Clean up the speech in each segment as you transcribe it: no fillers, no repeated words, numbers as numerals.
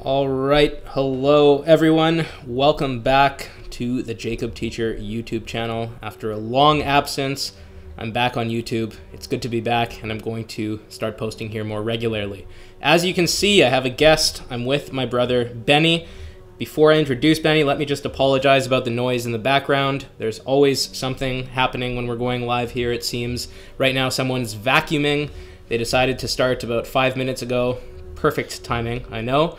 All right, hello everyone. Welcome back to the Jacob Teacher YouTube channel. After a long absence, I'm back on YouTube. It's good to be back, and I'm going to start posting here more regularly. As you can see, I have a guest. I'm with my brother, Benny. Before I introduce Benny, let me just apologize about the noise in the background. There's always something happening when we're going live here, it seems. Right now, someone's vacuuming. They decided to start about 5 minutes ago. Perfect timing, I know.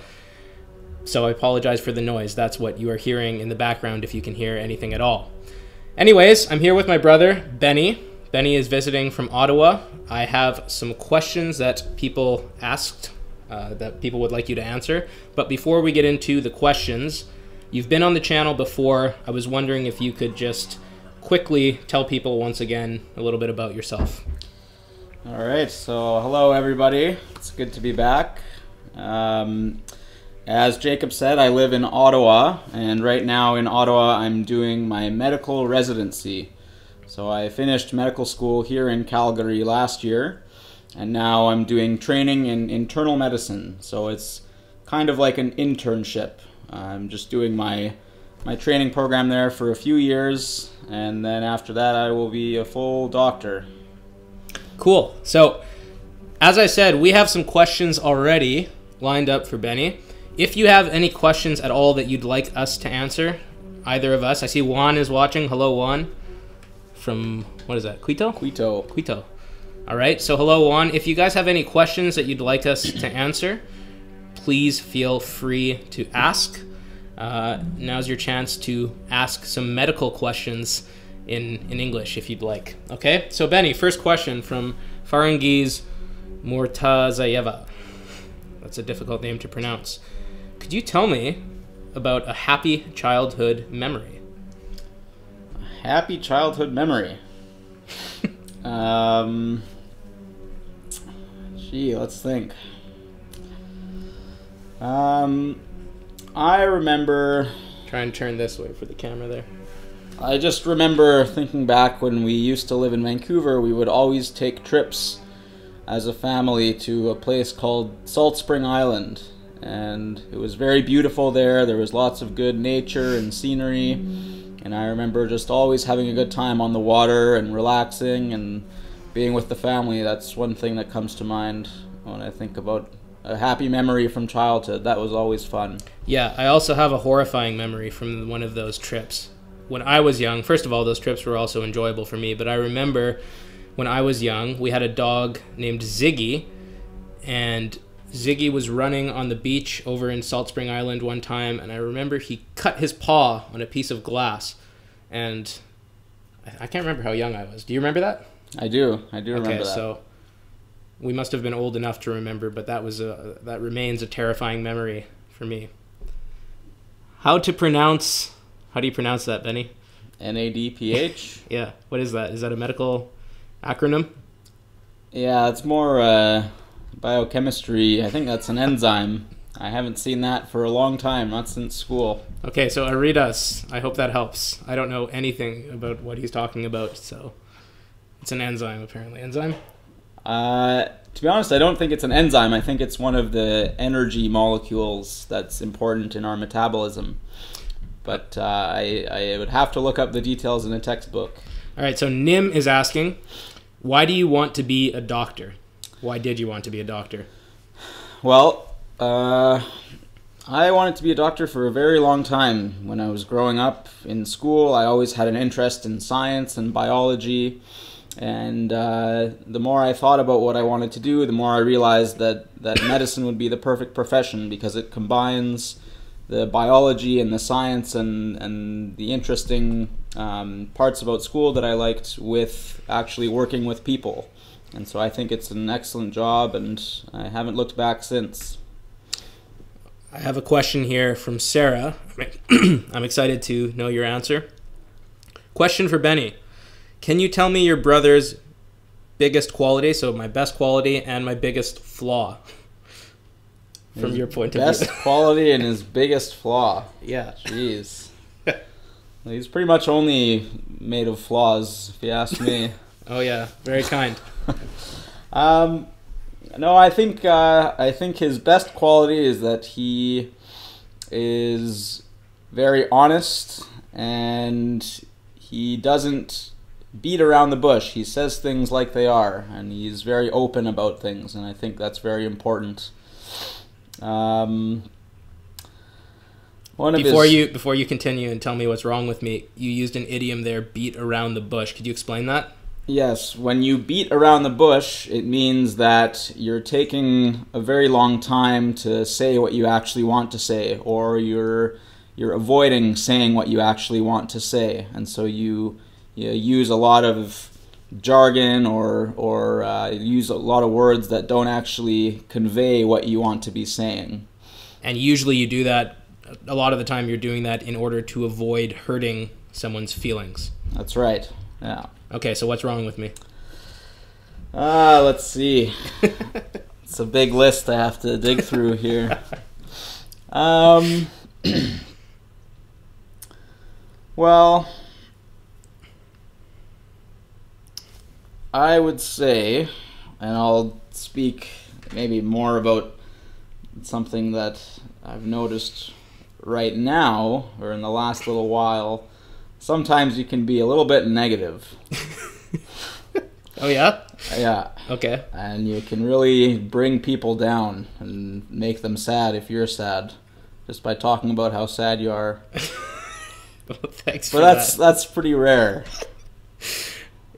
So I apologize for the noise. That's what you are hearing in the background, if you can hear anything at all. Anyways, I'm here with my brother, Benny. Benny is visiting from Ottawa. I have some questions that people asked, that people would like you to answer. But before we get into the questions, you've been on the channel before. I was wondering if you could just quickly tell people once again a little bit about yourself. All right, so hello everybody. It's good to be back. As Jacob said, I live in Ottawa, and right now in Ottawa I'm doing my medical residency. So I finished medical school here in Calgary last year, and now I'm doing training in internal medicine. So it's kind of like an internship. I'm just doing my training program there for a few years, and then after that I will be a full doctor. Cool. So, as I said, we have some questions already lined up for Benny. If you have any questions at all that you'd like us to answer, either of us. I see Juan is watching. Hello, Juan. From, what is that, Quito? Quito. All right, so hello, Juan. If you guys have any questions that you'd like us to answer, please feel free to ask. Now's your chance to ask some medical questions in English, if you'd like. Okay, so Benny, first question from Farangiz Murtazayeva. That's a difficult name to pronounce. Could you tell me about a happy childhood memory? A happy childhood memory? Gee, let's think. I remember... Try and turn this way for the camera there. I just remember thinking back when we used to live in Vancouver, we would always take trips as a family to a place called Salt Spring Island. And it was very beautiful there. There was lots of good nature and scenery. And I remember just always having a good time on the water and relaxing and being with the family. That's one thing that comes to mind when I think about a happy memory from childhood. That was always fun. Yeah, I also have a horrifying memory from one of those trips. When I was young, first of all, those trips were also enjoyable for me, but I remember when I was young, we had a dog named Ziggy, and Ziggy was running on the beach over in Salt Spring Island one time, and I remember he cut his paw on a piece of glass, and I can't remember how young I was. Do you remember that? I do remember that. Okay, so we must have been old enough to remember, but that remains a terrifying memory for me. How do you pronounce that, Benny? NADPH? Yeah, what is that? Is that a medical acronym? Yeah, it's more biochemistry. I think that's an enzyme. I haven't seen that for a long time, not since school. Okay, so Aridas, I hope that helps. I don't know anything about what he's talking about, so it's an enzyme, apparently. Enzyme? To be honest, I don't think it's an enzyme. I think it's one of the energy molecules that's important in our metabolism. But I would have to look up the details in a textbook. All right, so Nim is asking, why do you want to be a doctor? Why did you want to be a doctor? Well, I wanted to be a doctor for a very long time. When I was growing up in school, I always had an interest in science and biology. And the more I thought about what I wanted to do, the more I realized that medicine would be the perfect profession because it combines the biology and the science and the interesting parts about school that I liked with actually working with people. And so I think it's an excellent job, and I haven't looked back since. I have a question here from Sarah. I'm excited to know your answer. Question for Benny. Can you tell me your brother's biggest quality, so my best quality and my biggest flaw? From your point of view. Best quality and his biggest flaw. Yeah. Jeez. He's pretty much only made of flaws, if you ask me. Oh yeah, very kind. No, I think his best quality is that he is very honest, and he doesn't beat around the bush. He says things like they are, and he's very open about things, and I think that's very important. Before you continue and tell me what's wrong with me, you used an idiom there, beat around the bush. Could you explain that? Yes, when you beat around the bush, it means that you're taking a very long time to say what you actually want to say, or you're avoiding saying what you actually want to say, and so you use a lot of jargon or use a lot of words that don't actually convey what you want to be saying. And usually you do that, a lot of the time you're doing that in order to avoid hurting someone's feelings. That's right, yeah. Okay, so what's wrong with me? Let's see. It's a big list I have to dig through here. Well, I would say, and I'll speak maybe more about something that I've noticed right now, or in the last little while, sometimes you can be a little bit negative. Oh, yeah? Yeah. Okay. And you can really bring people down and make them sad if you're sad, just by talking about how sad you are. Well, thanks but for that. That's pretty rare.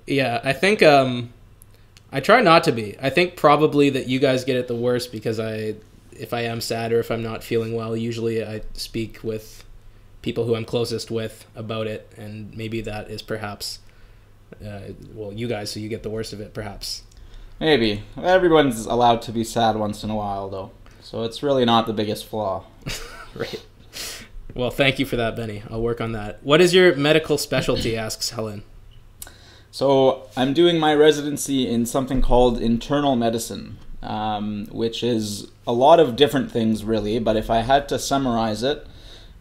Yeah, I think I try not to be. I think probably that you guys get it the worst because if I am sad or if I'm not feeling well, usually I speak with people who I'm closest with about it, and maybe that is perhaps, you guys, so you get the worst of it, perhaps. Maybe. Everyone's allowed to be sad once in a while, though, so it's really not the biggest flaw. Right. Well, thank you for that, Benny. I'll work on that. What is your medical specialty, asks Helen. So I'm doing my residency in something called internal medicine, which is a lot of different things, really, but if I had to summarize it,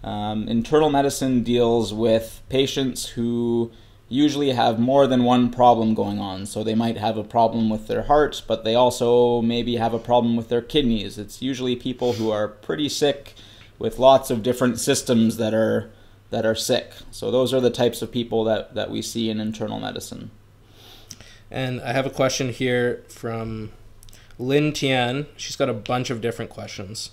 internal medicine deals with patients who usually have more than one problem going on. So they might have a problem with their heart, but they also maybe have a problem with their kidneys. It's usually people who are pretty sick with lots of different systems that are sick. So those are the types of people that we see in internal medicine. And I have a question here from Lynn Tian. She's got a bunch of different questions.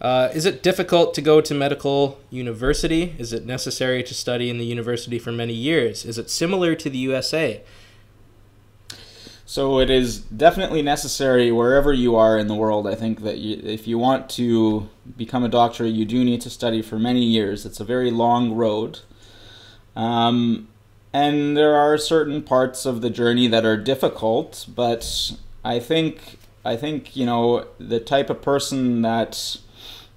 Is it difficult to go to medical university? Is it necessary to study in the university for many years? Is it similar to the USA? So it is definitely necessary wherever you are in the world. I think that if you want to become a doctor, you do need to study for many years. It's a very long road. And there are certain parts of the journey that are difficult, but I think the type of person that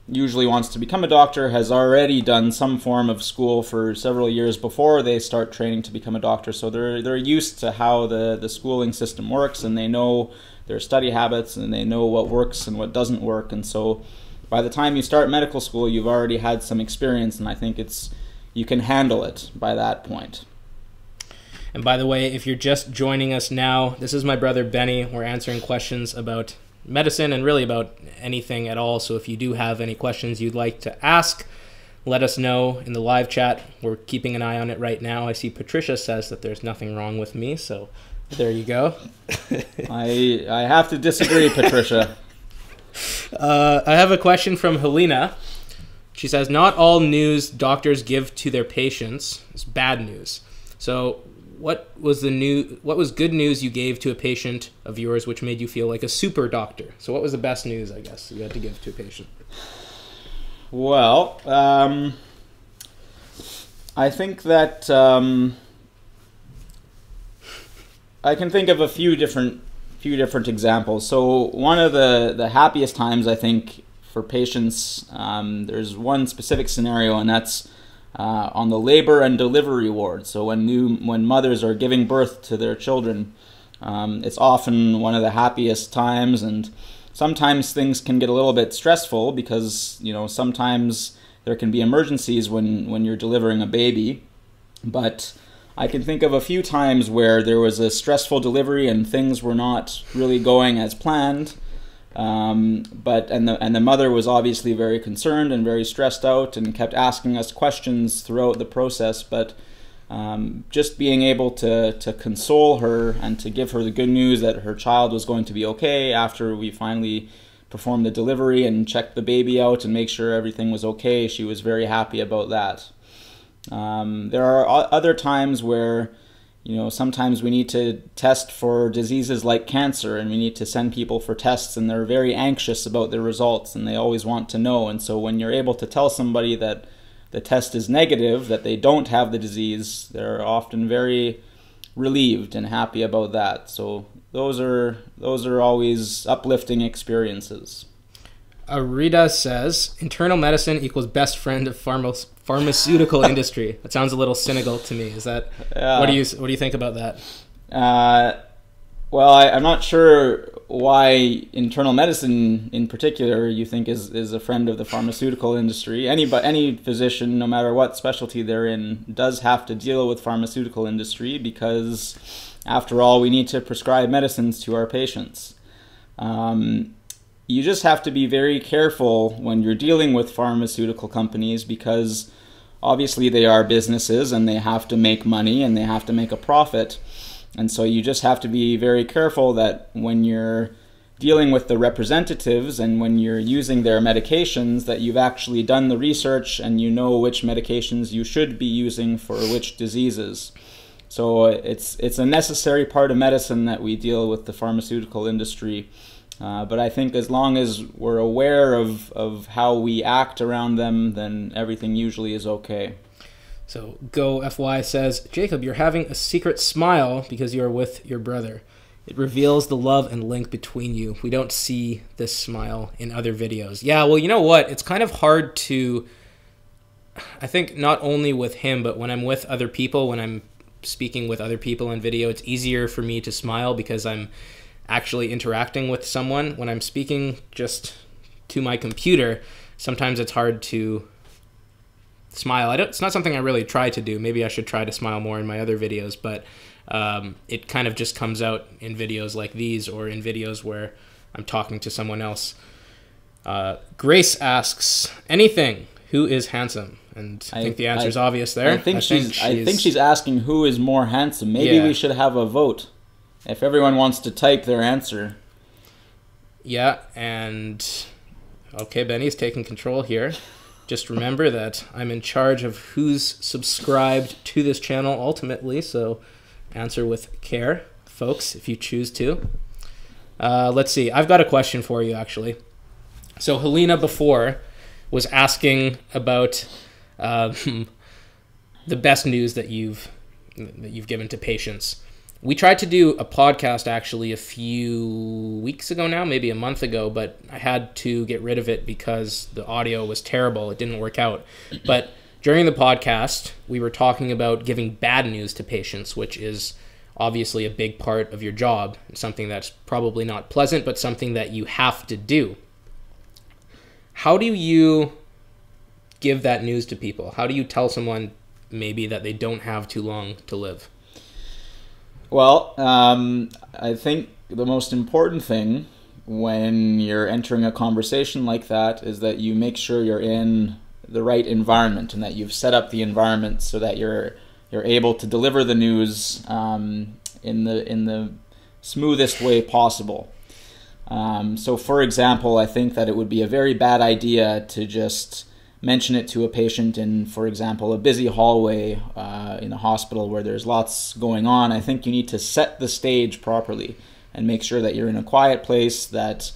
usually wants to become a doctor has already done some form of school for several years before they start training to become a doctor. So they're used to how the schooling system works, and they know their study habits, and they know what works and what doesn't work. And so by the time you start medical school, you've already had some experience, and I think you can handle it by that point. And by the way, if you're just joining us now, this is my brother Benny. We're answering questions about medicine and really about anything at all. So if you do have any questions you'd like to ask, let us know in the live chat. We're keeping an eye on it right now. I see Patricia says that there's nothing wrong with me, so there you go. I have to disagree, Patricia. I have a question from Helena. She says, not all news doctors give to their patients is bad news. So what was good news you gave to a patient of yours which made you feel like a super doctor? So what was the best news, I guess, you had to give to a patient? Well, I think that I can think of a few different examples. So one of the happiest times, I think, for patients, there's one specific scenario, and that's on the labor and delivery ward. So when mothers are giving birth to their children, it's often one of the happiest times, and sometimes things can get a little bit stressful because sometimes there can be emergencies when you're delivering a baby. But I can think of a few times where there was a stressful delivery and things were not really going as planned. And the mother was obviously very concerned and very stressed out and kept asking us questions throughout the process. But just being able to console her and to give her the good news that her child was going to be okay after we finally performed the delivery and checked the baby out and make sure everything was okay, she was very happy about that. There are other times where, sometimes we need to test for diseases like cancer, and we need to send people for tests, and they're very anxious about their results and they always want to know. And so when you're able to tell somebody that the test is negative, that they don't have the disease, they're often very relieved and happy about that. So those are always uplifting experiences. Rita says, internal medicine equals best friend of pharmaceutical industry. That sounds a little cynical to me. Is that what do you think about that? Well, I'm not sure why internal medicine in particular you think is a friend of the pharmaceutical industry. Any physician, no matter what specialty they're in, does have to deal with pharmaceutical industry because, after all, we need to prescribe medicines to our patients. You just have to be very careful when you're dealing with pharmaceutical companies because obviously they are businesses and they have to make money and they have to make a profit. And so you just have to be very careful that when you're dealing with the representatives and when you're using their medications, that you've actually done the research and you know which medications you should be using for which diseases. So it's a necessary part of medicine that we deal with the pharmaceutical industry. But I think as long as we're aware of how we act around them, then everything usually is okay. So GoFY says, Jacob, you're having a secret smile because you're with your brother. It reveals the love and link between you. We don't see this smile in other videos. Yeah, well, you know what? It's kind of hard to, I think not only with him, but when I'm with other people, when I'm speaking with other people in video, it's easier for me to smile because I'm actually interacting with someone. When I'm speaking just to my computer, sometimes it's hard to smile. It's not something I really try to do. Maybe I should try to smile more in my other videos, but it kind of just comes out in videos like these or in videos where I'm talking to someone else. Grace asks, anything, who is handsome? And I think the answer is obvious there. I think she's asking who is more handsome. Maybe we should have a vote if everyone wants to type their answer. Yeah, and okay, Benny's taking control here. Just remember that I'm in charge of who's subscribed to this channel ultimately, so answer with care, folks, if you choose to. Let's see. I've got a question for you, actually. So Helena before was asking about the best news that you've given to patients. We tried to do a podcast actually a few weeks ago now, maybe a month ago, but I had to get rid of it because the audio was terrible. It didn't work out. But during the podcast, we were talking about giving bad news to patients, which is obviously a big part of your job, something that's probably not pleasant, but something that you have to do. How do you give that news to people? How do you tell someone maybe that they don't have too long to live? Well, I think the most important thing when you're entering a conversation like that is that you make sure you're in the right environment and that you've set up the environment so that you're able to deliver the news in the smoothest way possible. So, for example, I think that it would be a very bad idea to just mention it to a patient in, for example, a busy hallway in a hospital where there's lots going on. I think you need to set the stage properly and make sure that you're in a quiet place, that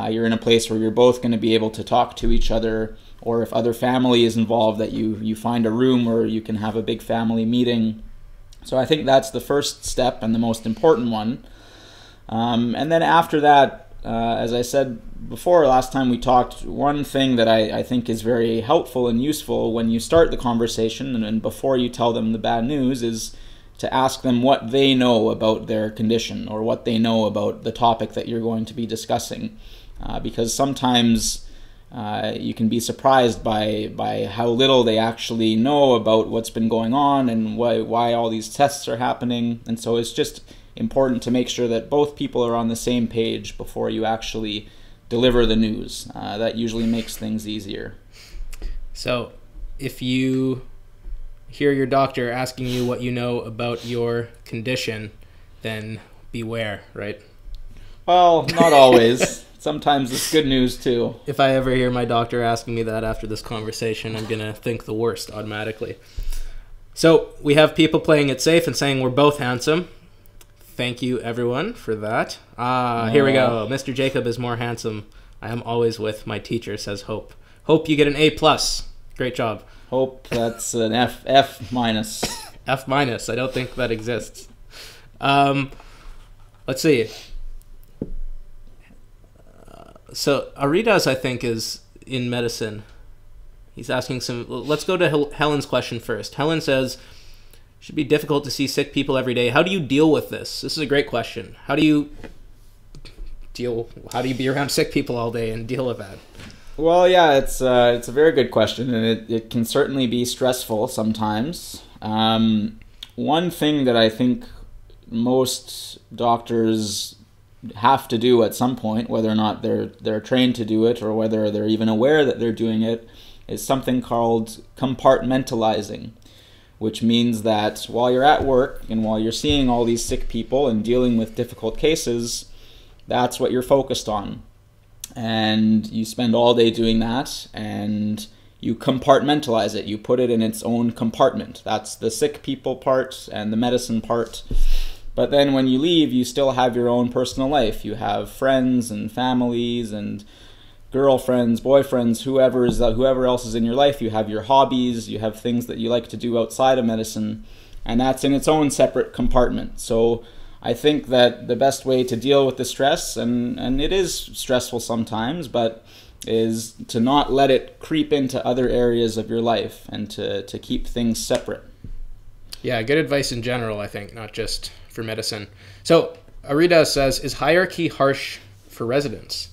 you're in a place where you're both going to be able to talk to each other, or if other family is involved, that you find a room where you can have a big family meeting. So I think that's the first step and the most important one. And then after that, as I said before, last time we talked, one thing that I think is very helpful and useful when you start the conversation and before you tell them the bad news is to ask them what they know about their condition or what they know about the topic that you're going to be discussing. Because sometimes you can be surprised by how little they actually know about what's been going on and why all these tests are happening. And so it's just important to make sure that both people are on the same page before you actually deliver the news. That usually makes things easier. So if you hear your doctor asking you what you know about your condition, then beware, right? Well, not always. Sometimes it's good news too. If I ever hear my doctor asking me that after this conversation, I'm going to think the worst automatically. So we have people playing it safe and saying we're both handsome. Thank you, everyone, for that. Here we go. Mr. Jacob is more handsome. I am always with my teacher, says Hope. Hope you get an A+. Great job. Hope that's an F minus. F-. I don't think that exists. Let's see. So Aridas, I think, is in medicine. He's asking some... Let's go to Helen's question first. Helen says, it should be difficult to see sick people every day. How do you deal with this? This is a great question. How do you be around sick people all day and deal with that? Well, yeah, it's a very good question, and it can certainly be stressful sometimes. One thing that I think most doctors have to do at some point, whether or not they're trained to do it or whether they're even aware that they're doing it, is something called compartmentalizing, which means that while you're at work and while you're seeing all these sick people and dealing with difficult cases, that's what you're focused on. And you spend all day doing that, and you compartmentalize it. You put it in its own compartment. That's the sick people part and the medicine part. But then when you leave, you still have your own personal life. You have friends and families and girlfriends, boyfriends, whoever else is in your life. You have your hobbies. You have things that you like to do outside of medicine. And that's in its own separate compartment. So I think that the best way to deal with the stress, and it is stressful sometimes, but is to not let it creep into other areas of your life and to keep things separate. Yeah, good advice in general, I think, not just for medicine. So Arida says, is hierarchy harsh for residents?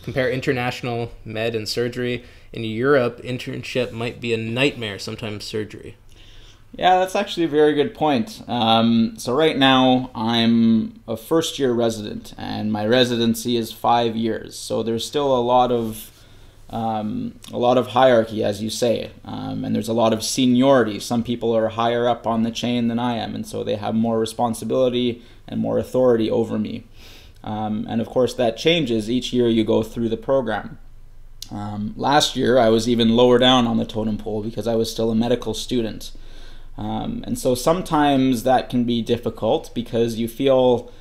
Compare international med and surgery. In Europe, internship might be a nightmare, sometimes surgery. Yeah, that's actually a very good point. So right now, I'm a first-year resident, and my residency is 5 years. So there's still a lot of hierarchy, as you say, and there's a lot of seniority. Some people are higher up on the chain than I am, and so they have more responsibility and more authority over me. And of course, that changes each year you go through the program. Last year, I was even lower down on the totem pole because I was still a medical student. And so sometimes that can be difficult because you feel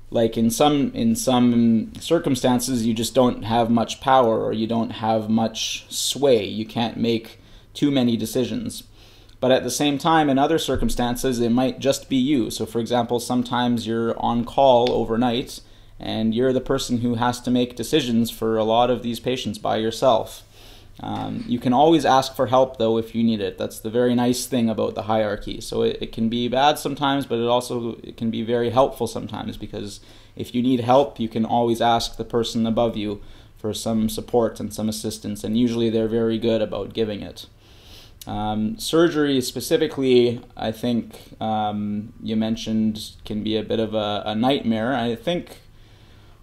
like in some circumstances you just don't have much power or you don't have much sway. You can't make too many decisions. But at the same time, in other circumstances, it might just be you. So for example, sometimes you're on call overnight and you're the person who has to make decisions for a lot of these patients by yourself. You can always ask for help, though, if you need it. That's the very nice thing about the hierarchy. So it can be bad sometimes, but it can be very helpful sometimes, because if you need help, you can always ask the person above you for some support and some assistance, and usually they're very good about giving it. Surgery specifically, I think you mentioned, can be a bit of a nightmare.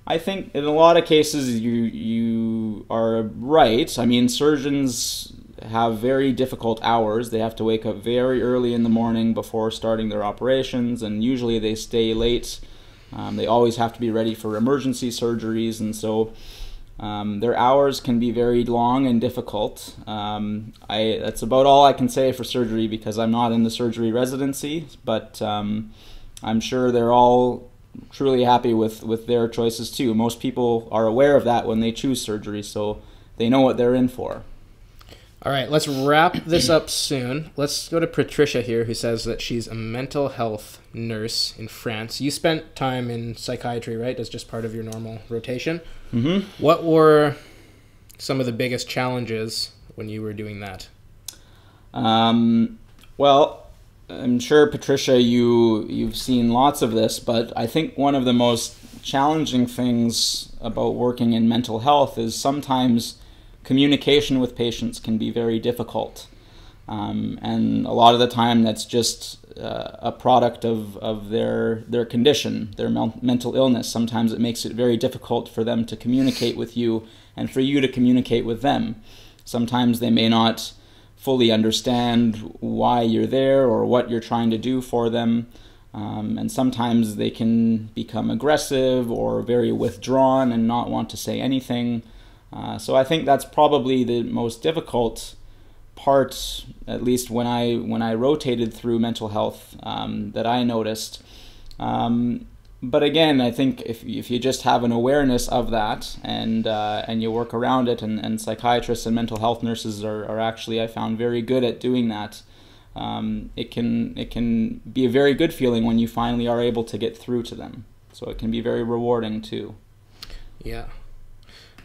I think in a lot of cases you are right. I mean, surgeons have very difficult hours. They have to wake up very early in the morning before starting their operations, and usually they stay late. They always have to be ready for emergency surgeries, and so their hours can be very long and difficult. That's about all I can say for surgery because I'm not in the surgery residency, but I'm sure they're all truly happy with their choices too. Most people are aware of that when they choose surgery, so they know what they're in for. All right, let's wrap this up soon. Let's go to Patricia here, who says that she's a mental health nurse in France. You spent time in psychiatry, right, as just part of your normal rotation? Mm-hmm. What were some of the biggest challenges when you were doing that? Well, I'm sure, Patricia, you've seen lots of this, but I think one of the most challenging things about working in mental health is sometimes communication with patients can be very difficult. And a lot of the time that's just a product of their condition, their mental illness. Sometimes it makes it very difficult for them to communicate with you and for you to communicate with them. Sometimes they may not fully understand why you're there or what you're trying to do for them. And sometimes they can become aggressive or very withdrawn and not want to say anything. So I think that's probably the most difficult part, at least when I rotated through mental health, that I noticed. But again, I think if you just have an awareness of that and you work around it, and psychiatrists and mental health nurses are actually, I found, very good at doing that. It can be a very good feeling when you finally are able to get through to them. So it can be very rewarding too. Yeah.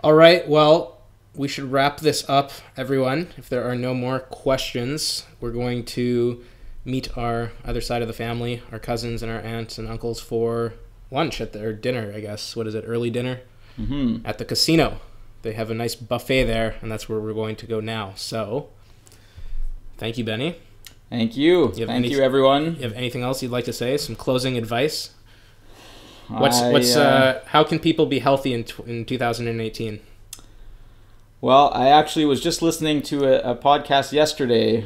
All right. Well, we should wrap this up, everyone. If there are no more questions, we're going to meet our other side of the family, our cousins and our aunts and uncles, for lunch or dinner, I guess. What is it? Early dinner? Mm-hmm. At the casino. They have a nice buffet there, and that's where we're going to go now. So, thank you, Benny. Thank you. Thank you, everyone. You have anything else you'd like to say? Some closing advice? How can people be healthy in 2018? Well, I actually was just listening to a podcast yesterday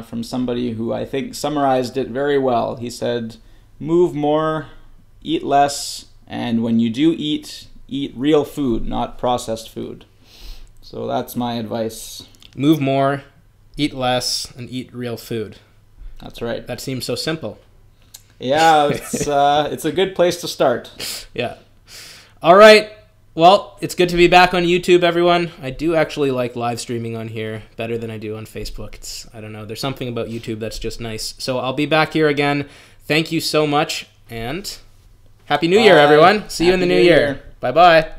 from somebody who I think summarized it very well. He said, move more, eat less, and when you do eat real food, not processed food. So that's my advice. Move more, eat less, and eat real food. That's right. That seems so simple. Yeah, it's a good place to start. Yeah. All right. Well, it's good to be back on YouTube, everyone. I do actually like live streaming on here better than I do on Facebook. I don't know. There's something about YouTube that's just nice. So I'll be back here again. Thank you so much, and Happy New Year, everyone. See you in the new year. Bye-bye.